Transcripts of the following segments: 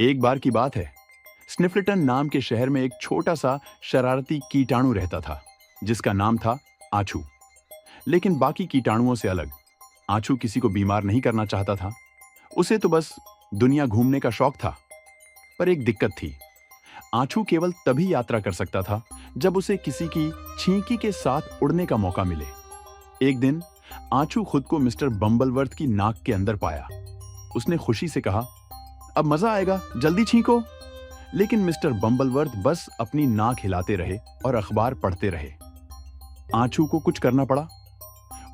एक बार की बात है, स्निफलटन नाम के शहर में एक छोटा सा शरारती कीटाणु रहता था जिसका नाम था आछू। लेकिन बाकी कीटाणुओं से अलग, आछू किसी को बीमार नहीं करना चाहता था। उसे तो बस दुनिया घूमने का शौक था। पर एक दिक्कत थी, आछू केवल तभी यात्रा कर सकता था जब उसे किसी की छींकी के साथ उड़ने का मौका मिले। एक दिन आछू खुद को मिस्टर बम्बलवर्थ की नाक के अंदर पाया। उसने खुशी से कहा, अब मजा आएगा, जल्दी छींको। लेकिन मिस्टर बम्बलवर्थ बस अपनी नाक हिलाते रहे और अखबार पढ़ते रहे। आछू को कुछ करना पड़ा।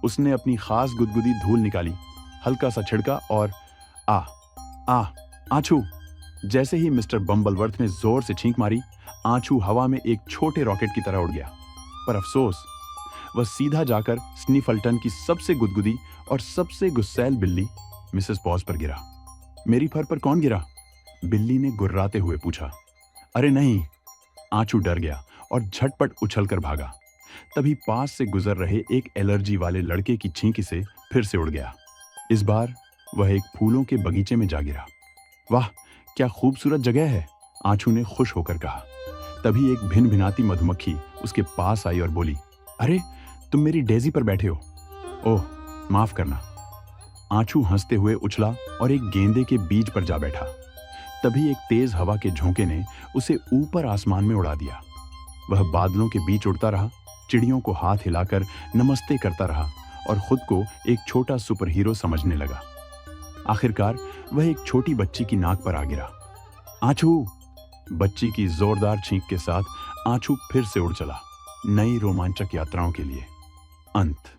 उसने अपनी खास गुदगुदी धूल निकाली, हल्का सा छिड़का और आ आ आछू। जैसे ही मिस्टर बम्बलवर्थ ने जोर से छींक मारी, आछू हवा में एक छोटे रॉकेट की तरह उड़ गया। पर अफसोस, वह सीधा जाकर स्निफलटन की सबसे गुदगुदी और सबसे गुस्सैल बिल्ली मिसेस पॉज पर गिरा। मेरी फर पर कौन गिरा? बिल्ली ने गुर्राते हुए पूछा। अरे नहीं, आछू डर गया और झटपट उछलकर भागा। तभी पास से गुजर रहे एक एलर्जी वाले लड़के की छींकी से फिर से उड़ गया। इस बार वह एक फूलों के बगीचे में जा गिरा। वाह, क्या खूबसूरत जगह है, आछू ने खुश होकर कहा। तभी एक भिनभिनाती मधुमक्खी उसके पास आई और बोली, अरे तुम मेरी डेजी पर बैठे हो। ओह, माफ करना। आछू हंसते हुए उछला और एक गेंदे के बीज पर जा बैठा। तभी एक तेज हवा के झोंके ने उसे ऊपर आसमान में उड़ा दिया। वह बादलों के बीच उड़ता रहा, चिड़ियों को हाथ हिलाकर नमस्ते करता रहा और खुद को एक छोटा सुपर हीरो समझने लगा। आखिरकार वह एक छोटी बच्ची की नाक पर आ गिरा। आछू! बच्ची की जोरदार छींक के साथ आछू फिर से उड़ चला, नई रोमांचक यात्राओं के लिए। अंत।